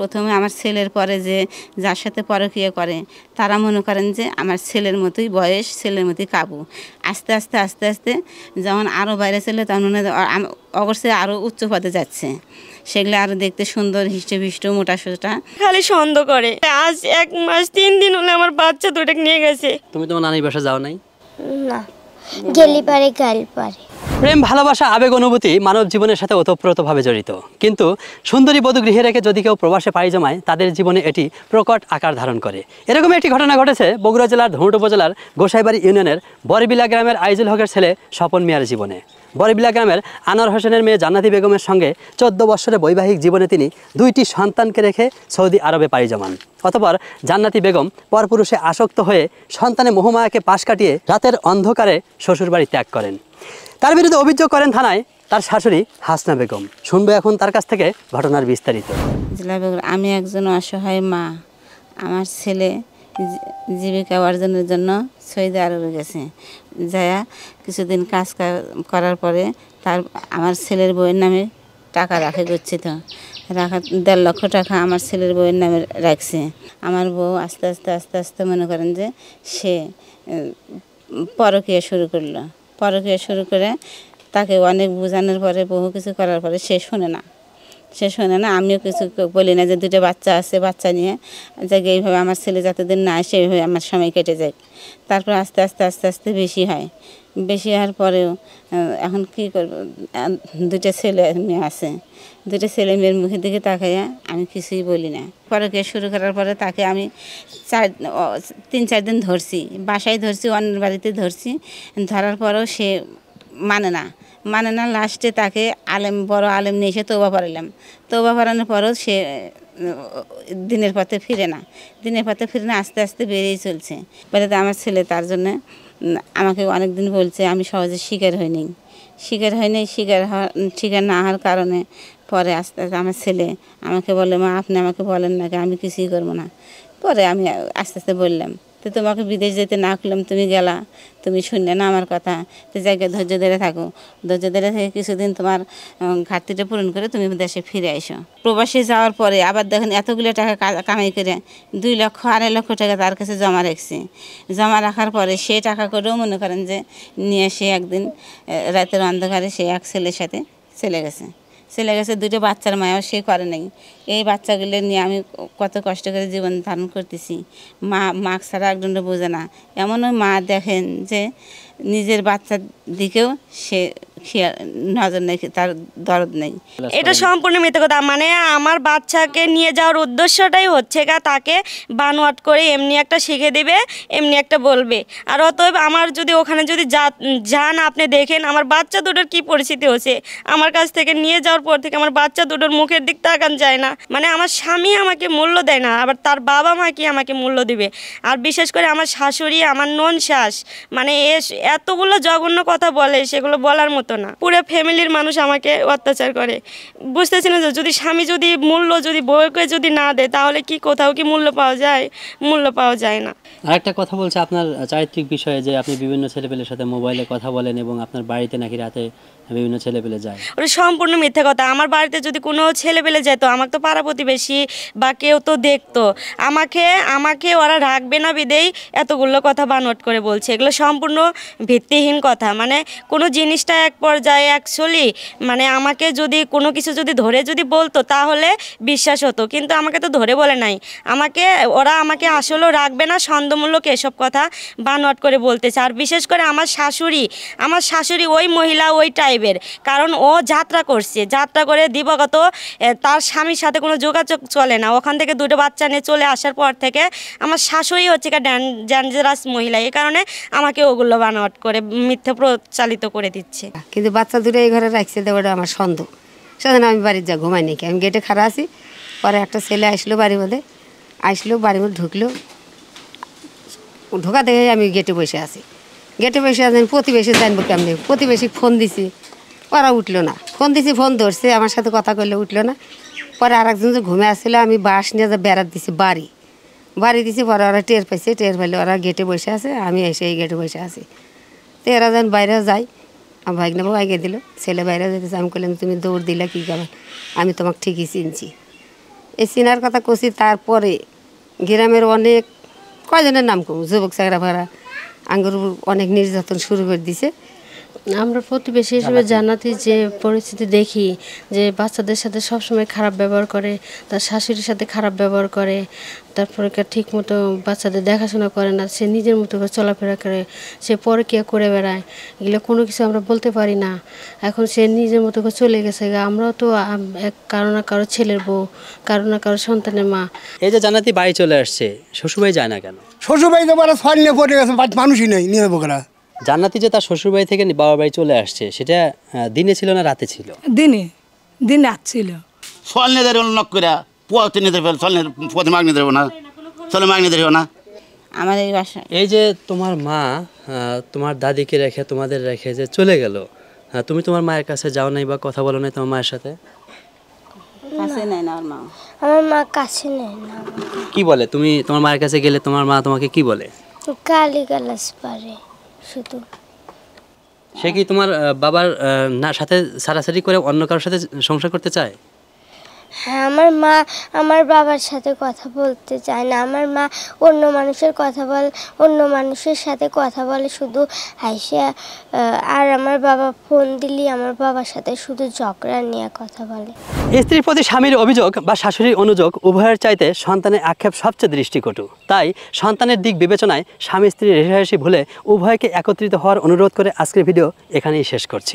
প্রথমে আমার ছেলের পরে যে যার সাথে পরকীয়া করে তারা মনে করেন যে আমার ছেলের মতোই বয়স, ছেলের মতোই কাবু। আস্তে আস্তে আস্তে আস্তে যখন আরও বাইরে ছেলে তখন অবশ্যই আরও উচ্চ পদে যাচ্ছে, সেগুলো আরও দেখতে সুন্দর, হিষ্টভিষ্ট, মোটা সোটা। খালি সন্দেহ করে। আজ 1 মাস 3 দিন হলে আমার বাচ্চা দুটো নিয়ে গেছে। তুমি তোমার নানির বাসা যাও নাই? না, গেলি পারে গাল পারে। প্রেম, ভালোবাসা, আবেগ, অনুভূতি মানব জীবনের সাথে ওতপ্রোতভাবে জড়িত। কিন্তু সুন্দরী বধূ গৃহে রেখে যদি কেউ প্রবাসে পাড়ি জমায়, তাদের জীবনে এটি প্রকট আকার ধারণ করে। এরকম একটি ঘটনা ঘটেছে বগুড়া জেলার ধুনট উপজেলার গোসাইবাড়ি ইউনিয়নের বরবিলা গ্রামের আইজুল হকের ছেলে স্বপন মিয়ার জীবনে। বরবিলা গ্রামের আনোয়ার হোসেনের মেয়ে জান্নাতি বেগমের সঙ্গে 14 বছরের বৈবাহিক জীবনে তিনি 2টি সন্তানকে রেখে সৌদি আরবে পাড়ি জমান। অতঃপর জান্নাতি বেগম পরপুরুষে আসক্ত হয়ে সন্তানের মোহমায়াকে পাশ কাটিয়ে রাতের অন্ধকারে শ্বশুরবাড়ি ত্যাগ করেন। তার বিরুদ্ধে অভিযোগ করেন থানায় তার শাশুড়ি হাসনা বেগম। শুনবো এখন তার কাছ থেকে ঘটনার বিস্তারিত। আমি একজন অসহায় মা। আমার ছেলে জীবিকা অর্জনের জন্য সৌদি আরবে গেছে। যায়া কিছুদিন কাজ করার পরে আমার ছেলের বউয়ের নামে টাকা রাখে গচ্ছিত, রাখা 1.5 লক্ষ টাকা আমার ছেলের বউয়ের নামে রাখছে। আমার বউ আস্তে আস্তে আস্তে আস্তে মনে করেন যে সে পরকীয়া শুরু করলো। পরকীয়া শুরু করে তাকে অনেক বোঝানোর পরে, বহু কিছু করার পরে সে শোনে না। আমিও কিছু বলি না যে 2টা বাচ্চা আছে, বাচ্চা নিয়ে যাকে এইভাবে আমার ছেলে যতদিন না আসে এইভাবে আমার সময় কেটে যায়। তারপর আস্তে আস্তে আস্তে আস্তে বেশি হওয়ার পরেও এখন কী করবো, 2টা ছেলে মেয়ে আছে। 2টা ছেলে মেয়ের মুখের দিকে তাকাইয়া আমি কিছুই বলি না। পরকীয়া শুরু করার পরে তাকে আমি 3-4 দিন ধরছি, বাসায় ধরছি, অন্যের বাড়িতে ধরছি। ধরার পরেও সে মানে না। লাস্টে তাকে বড় আলেম নিয়ে এসে তওবা পড়ানোর পরেও সে দিনের পথে ফিরে না। আস্তে আস্তে বেড়েই চলছে। বেড়াতে আমার ছেলে তার জন্য আমাকে অনেক দিন বলছে, আমি সহজে শিকার হইনি। শিকার না হওয়ার কারণে পরে আস্তে আস্তে আমার ছেলে আমাকে বলে, মা আপনি আমাকে বলেন না, আমি কিছুই করবো না। পরে আমি আস্তে আস্তে বললাম, তো তোমাকে বিদেশ যেতে না করলাম, তুমি গেলা, তুমি শুনলে না আমার কথা, তো জায়গায় ধৈর্য ধরে থাকো। ধৈর্য ধরে থেকে কিছুদিন তোমার ঘাটতিটা পূরণ করে তুমি দেশে ফিরে আসো। প্রবাসে যাওয়ার পরে আবার দেখেন এতগুলো টাকা কামাই করে 2 লক্ষ 2.5 লক্ষ টাকা তার কাছে জমা রাখছি। জমা রাখার পরে সে টাকা করেও মনে করেন যে নিয়ে সে একদিন রাতের অন্ধকারে সে এক ছেলের সাথে চলে গেছে। 2টো বাচ্চার মায়াও সে করে নাই। এই বাচ্চাগুলো নিয়ে আমি কত কষ্ট করে জীবন ধারণ করতেছি। মা ছাড়া একজনটা বোঝে না। এমনও মা দেখেন যে নিজের বাচ্চার দিকেও সে নজর নেই, তার দরদ নেই। এটা সম্পূর্ণ মিথ্যে কথা। মানে আমার বাচ্চাকে নিয়ে যাওয়ার উদ্দেশ্যটাই হচ্ছে তাকে বানোয়াট করে এমনি একটা শিখে দেবে, এমনি একটা বলবে। আর অতএব আমার যদি ওখানে যদি যান, আপনি দেখেন আমার বাচ্চা দুটোর কি পরিস্থিতি হচ্ছে। আমার কাছ থেকে নিয়ে যাওয়ার পর থেকে আমার বাচ্চা দুটোর মুখের দিক তাকান যায় না। মানে আমার স্বামী আমাকে মূল্য দেয় না, আবার তার বাবা মা কি আমাকে মূল্য দিবে। আর বিশেষ করে আমার শাশুড়ি, আমার নন শাশ, মানে এতগুলো জঘন্য কথা বলে, সেগুলো বলার মতো না। পুরো ফ্যামিলির মানুষ আমাকে অত্যাচার করে। বুঝতেছি না, যদি স্বামী যদি মূল্য যদি বউকে যদি না দেয়, তাহলে কি কোথাও কি মূল্য পাওয়া যায়? মূল্য পাওয়া যায় না। আরেকটা কথা বলছে আপনার চারিত্রিক বিষয়ে, যে আপনি বিভিন্ন ছেলেপেলের সাথে মোবাইলে কথা বলেন এবং আপনার বাড়িতে নাকি রাতে বিভিন্ন ছেলেপেলে যায়। ওটা সম্পূর্ণ মিথ্যে কথা। আমার বাড়িতে যদি কোনো ছেলেপেলে যেত, আমাকে তো পাড়া প্রতিবেশী বা কেউ তো দেখতো, আমাকে ওরা রাখবে না বিদেই এতগুলো কথা বানোয়াট করে বলছে। এগুলো সম্পূর্ণ ভিত্তিহীন কথা। মানে কোনো জিনিসটা এক পর্যায়ে অ্যাকচুয়ালি মানে আমাকে যদি কোনো কিছু যদি ধরে যদি বলতো তাহলে বিশ্বাস হতো, কিন্তু আমাকে তো ধরে বলে নাই। ওরা আমাকে আসলেও রাখবে না, সন্দেহমূলক এসব কথা বানোয়াট করে বলতেছে। আর বিশেষ করে আমার শাশুড়ি ওই মহিলা ওই টাইপের, কারণ ও যাত্রা করে দিবাগত তার স্বামীর সাথে কোনো যোগাযোগ চলে না। ওখান থেকে 2টো বাচ্চা নিয়ে চলে আসার পর থেকে আমার শাশুড়ি হচ্ছে ডেঞ্জারাস মহিলা, এই কারণে আমাকে ওগুলো বানোয়াট করে মিথ্যে প্রচালিত করে দিচ্ছে। কিন্তু বাচ্চা 2টো এই ঘরে রাখছে, ওটা আমার সন্দেহ। সেদিন আমি বাড়ির ঘুমাই নাকি, আমি গেটে খাড়া আছি। পরে একটা ছেলে আসলো, বাড়ির মধ্যে ঢুকলো। ঢোকা দেখে আমি গেটে বসে আছি। প্রতিবেশী জানবো কেমনি, প্রতিবেশী ফোন দিছি, ওরা উঠলো না। ফোন ধরছে, আমার সাথে কথা করলে উঠলো না। পরে আরেকজন যে ঘুমে আসছিল, আমি বাঁশ নিয়ে বেড়াত দিছি, বাড়ি দিছি। পরে ওরা টের পাইলে ওরা গেটে বসে আছে, আমি এসে এই গেটে বসে আছি। তো এরা যেন বাইরে যায়, আমার ভাগনা বউ আগে দিল, ছেলে বাইরে যেতেছে। আমি বললাম, তুমি দৌড় দিলা কী কারণ? আমি তোমাকে ঠিকই চিনছি। এই চিনার কথা কছি। তারপরে গ্রামের অনেক কয়জনের নাম কম, যুবক চাকরা ভাড়া আঙ্গুর অনেক নির্যাতন শুরু করে দিছে। আমরা প্রতিবেশী হিসেবে জানাতে যে পরিস্থিতি দেখি যে বাচ্চাদের সাথে সবসময় খারাপ ব্যবহার করে, তার শাশুড়ির সাথে খারাপ ব্যবহার করে, তারপরে ঠিক মতো বাচ্চাদের দেখাশোনা করে না, সে নিজের মতো করে চলাফেরা করে, সে পরকীয়া করে বেড়ায়, এগুলো কোনো কিছু আমরা বলতে পারি না। এখন সে নিজের মতো করে চলে গেছে, আমরাও তো কারো না কারো ছেলের বউ, কারো না কারো সন্তানের মা। এই যে জান্নাতি বাড়ি চলে আসছে, শ্বশুরবাড়ি যায় না কেন? শ্বশুরবাড়ি তো বড় ছয় নিয়ে পড়ে গেছে, মানুষই নেই নিয়ে বোকরা। জান্নাতি যে তার শ্বশুরবাড়ি থেকে বাবার বাড়ি চলে আসছে, সেটা দিনে ছিল না রাতে ছিল? দিনে আসছিল। ছল নিয়ে দেবো নক করে পোয়াতে নিয়ে দেবে, ছল নিয়ে পোয়াতে মাগ নিয়ে দেবো না, ছলে মাগ নিয়ে দেবো না। আমার এই বাসা এই যে তোমার মা তোমার দাদিকে রেখে তোমাদের রেখে যে চলে গেল, তুমি তোমার মায়ের কাছে যাও নাই বা কথা বলো নাই তোমার মায়ের সাথে? কাছে নেয় না আমার মা। আমার মা কাছে নেয় না। কি বলে? তুমি তোমার মায়ের কাছে গেলে তোমার মা তোমাকে কি বলে? গালি গালাজ পারে শুধু। সে কি তোমার বাবার না সাথে সারাসারি করে অন্য কারোর সাথে সংসার করতে চায়? হ্যাঁ, আমার মা আমার বাবার সাথে কথা বলতে চায় না। আমার মা অন্য মানুষের সাথে কথা বলে শুধু হাসে। আর আমার বাবা ফোন দিলেই আমার বাবার সাথে শুধু ঝগড়া নিয়ে কথা বলে। স্ত্রীর প্রতি স্বামীর অভিযোগ বা শাশুড়ির অনুযোগ উভয়ের চাইতে সন্তানের আক্ষেপ সবচেয়ে দৃষ্টিকটু। তাই সন্তানের দিক বিবেচনায় স্বামী স্ত্রী রেশারেশি ভুলে উভয়কে একত্রিত হওয়ার অনুরোধ করে আজকের ভিডিও এখানেই শেষ করছি।